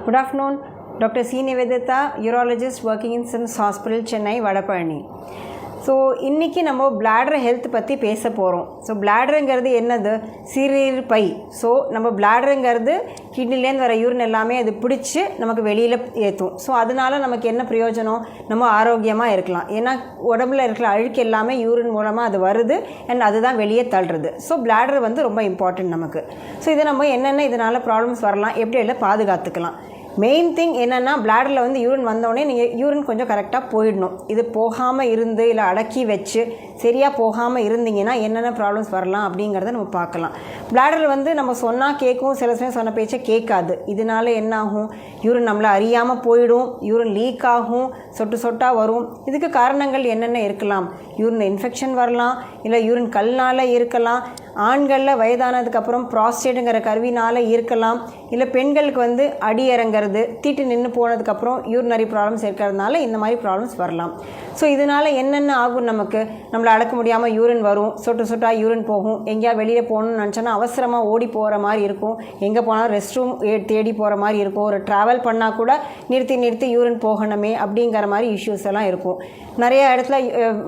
Good afternoon, Dr. C. Nivedita, urologist working in SIMS Hospital, Chennai, Vadapalani. So இன்றைக்கி நம்ம bladder health பற்றி பேச போகிறோம். ஸோ பிளாடருங்கிறது என்னது? சிறுநீர் பை. ஸோ நம்ம பிளாடருங்கிறது கிட்னிலேருந்து வர யூரின் எல்லாமே அது பிடிச்சி நமக்கு வெளியில் ஏற்றும். ஸோ அதனால நமக்கு என்ன பிரயோஜனம்? நம்ம ஆரோக்கியமாக இருக்கலாம். ஏன்னா உடம்புல இருக்கிற அழுக்கு எல்லாமே யூரின் மூலமாக அது வருது அண்ட் அதுதான் வெளியே தள்ளுறது. ஸோ பிளாடர் வந்து ரொம்ப இம்பார்ட்டன்ட் நமக்கு. ஸோ இதை நம்ம என்னென்ன இதனால் ப்ராப்ளம்ஸ் வரலாம், எப்படி எல்லாம் பாதுகாத்துக்கலாம். மெயின் திங் என்னென்னா, பிளாடரில் வந்து யூரின் வந்தோடனே நீங்கள் யூரின் கொஞ்சம் கரெக்டாக போயிடணும். இது போகாமல் இருந்து இல்லை அடக்கி வச்சு சரியாக போகாமல் இருந்தீங்கன்னா என்னென்ன ப்ராப்ளம்ஸ் வரலாம் அப்படிங்கிறத நம்ம பார்க்கலாம். பிளாடர் வந்து நம்ம சொன்னால் கேட்கும், சில சமயம் சொன்ன பேச்சை கேட்காது. இதனால என்ன ஆகும்? யூரின் நம்மளை அறியாமல் போயிடும், யூரின் லீக் ஆகும், சொட்டு சொட்டாக வரும். இதுக்கு காரணங்கள் என்னென்ன இருக்கலாம்? யூரின் இன்ஃபெக்ஷன் வரலாம், இல்லை யூரின் கல்னால் இருக்கலாம், ஆண்களில் வயதானதுக்கப்புறம் ப்ராஸ்டேட்டுங்கிற கருவினால் இருக்கலாம், இல்லை பெண்களுக்கு வந்து அடி இறங்கிறது, தீட்டு நின்று போனதுக்கப்புறம் யூரினரி ப்ராப்ளம்ஸ் இருக்கிறதுனால இந்த மாதிரி ப்ராப்ளம்ஸ் வரலாம். ஸோ இதனால் என்னென்ன ஆகும்? நமக்கு நம்மளை அடக்க முடியாமல் யூரின் வரும், சொட்டு சொட்டாக யூரின் போகும். எங்கேயா வெளியில் போகணும்னு நினச்சோன்னா அவசரமாக ஓடி போகிற மாதிரி இருக்கும். எங்கே போனாலும் ரெஸ்ட் ரூம் தேடி போகிற மாதிரி இருக்கும். ஒரு ட்ராவல் பண்ணால் கூட நிறுத்தி யூரின் போகணுமே அப்படிங்கிற மாதிரி இஷ்யூஸ் எல்லாம் இருக்கும். நிறைய இடத்துல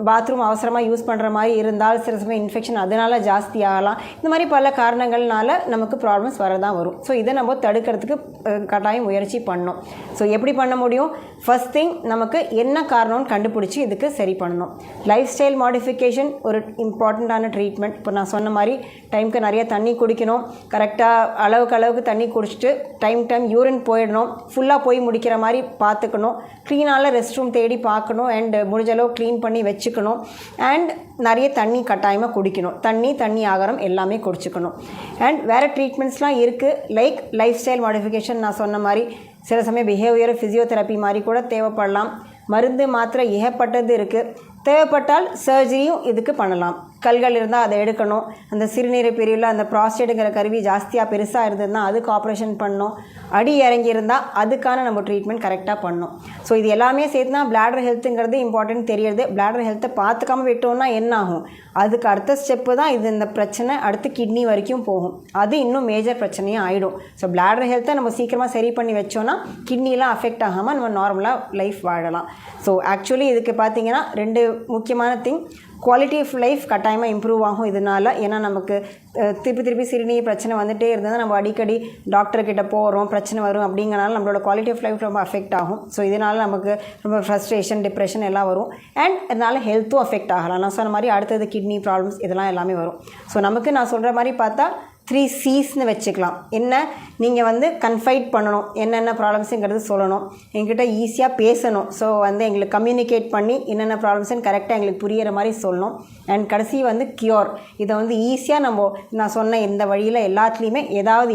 பாத்ரூம் அவசரமாக யூஸ் பண்ணுற மாதிரி இருந்தால் சில சமயம் இன்ஃபெக்ஷன் அதனால் ஜாஸ்தி ஆகலாம். இந்த மாதிரி பல காரணங்கள்னால நமக்கு ப்ராப்ளம்ஸ் வரதான் வரும். ஸோ இதை நம்ம தடுக்கிறதுக்கு கட்டாயம் முயற்சி பண்ணணும். ஸோ எப்படி பண்ண முடியும்? ஃபர்ஸ்ட் திங், நமக்கு என்ன காரணம்னு கண்டுபிடிச்சி இதுக்கு சரி பண்ணணும். லைஃப் ஸ்டைல் மாடிஃபிகேஷன் ஒரு இம்பார்ட்டண்ட்டான ட்ரீட்மெண்ட். இப்போ நான் சொன்ன மாதிரி டைமுக்கு நிறைய தண்ணி குடிக்கணும், கரெக்டாக அளவுக்கு தண்ணி குடிச்சிட்டு டைம் யூரின் போயிடணும், ஃபுல்லாக போய் முடிக்கிற மாதிரி பார்த்துக்கணும், க்ளீனால் ரெஸ்ட் ரூம் தேடி பார்க்கணும், அண்ட் முடிஞ்சளவு க்ளீன் பண்ணி வச்சுக்கணும், அண்ட் நிறைய தண்ணி கட்டாயமாக குடிக்கணும். தண்ணி ஆகாரம் எல்லாமே குடிச்சுக்கணும். அண்ட் வேறு ட்ரீட்மெண்ட்ஸ்லாம் இருக்குது, லைக் லைஃப் ஸ்டைல் மாடிஃபிகேஷன். நான் சொன்ன மாதிரி சில சமயம் பிஹேவியர் ஃபிசியோதெரப்பி மாதிரி கூட தேவைப்படலாம். மருந்து மாத்திரை ஏகப்பட்டது இருக்குது. தேவைப்பட்டால் சர்ஜரியும் இதுக்கு பண்ணலாம். கல்கள் இருந்தால் அதை எடுக்கணும். அந்த சிறுநீரை பிரிவில் அந்த ப்ராஸ்டேட்டுங்கிற கருவி ஜாஸ்தியாக பெருசாக இருந்ததுன்னா அதுக்கு ஆப்ரேஷன் பண்ணணும். அடி இறங்கி இருந்தால் அதுக்கான நம்ம ட்ரீட்மெண்ட் கரெக்டாக பண்ணணும். ஸோ இது எல்லாமே சேர்த்துனா பிளாடர் ஹெல்த்துங்கிறது இம்பார்ட்டன்ட் தெரியுது. பிளாடர் ஹெல்த்தை பார்த்துக்காமல் விட்டோம்னா என்ன ஆகும்? அதுக்கு அடுத்த ஸ்டெப்பு தான் இது. இந்த பிரச்சனை அடுத்து கிட்னி வரைக்கும் போகும். அது இன்னும் மேஜர் பிரச்சனையாக ஆகிடும். ஸோ பிளாடர் ஹெல்த்தை நம்ம சீக்கிரமாக சரி பண்ணி வச்சோன்னா கிட்னிலாம் அஃபெக்ட் ஆகாமல் நம்ம நார்மலாக லைஃப் வாழலாம். ஸோ ஆக்சுவலி இதுக்கு பார்த்தீங்கன்னா ரெண்டு முக்கியமான திங். குவாலிட்டி ஆஃப் லைஃப் கட்டாயமாக இம்ப்ரூவ் ஆகும் இதனால். ஏன்னா நமக்கு திருப்பி சிறுநீர் பிரச்சனை வந்துகிட்டே இருந்ததுன்னா நம்ம அடிக்கடி டாக்டர்கிட்ட போகிறோம், பிரச்சனை வரும். அப்படிங்கிறனால நம்மளோட குவாலிட்டி ஆஃப் லைஃப் ரொம்ப அஃபெக்ட் ஆகும். ஸோ இதனால் நமக்கு ரொம்ப ஃப்ரஸ்ட்ரேஷன், டிப்ரெஷன் எல்லாம் வரும். அண்ட் இதனால் ஹெல்த்தும் அஃபெக்ட் ஆகலாம். நான் சொன்ன மாதிரி அடுத்தது கிட்னி ப்ராப்ளம்ஸ் இதெல்லாம் எல்லாமே வரும். ஸோ நமக்கு நான் சொல்கிற மாதிரி பார்த்தா 3 Cஸ்ன்னு வச்சுக்கலாம். என்ன? நீங்கள் வந்து கன்ஃபைட் பண்ணணும், என்னென்ன ப்ராப்ளம்ஸுங்கிறது சொல்லணும், எங்கிட்ட ஈஸியாக பேசணும். ஸோ வந்து எங்களுக்கு கம்யூனிகேட் பண்ணி என்னென்ன ப்ராப்ளம்ஸ்ன்னு கரெக்டாக எங்களுக்கு புரிகிற மாதிரி சொல்லணும். அண்ட் கடைசி வந்து க்யூர். இதை வந்து ஈஸியாக நான் சொன்ன இந்த வழியில் எல்லாத்துலேயுமே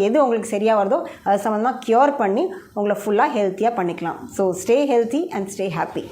எது உங்களுக்கு சரியாக வருதோ அது சம்மந்தமாக க்யூர் பண்ணி உங்களை ஃபுல்லாக ஹெல்த்தியாக பண்ணிக்கலாம். So stay healthy and stay happy.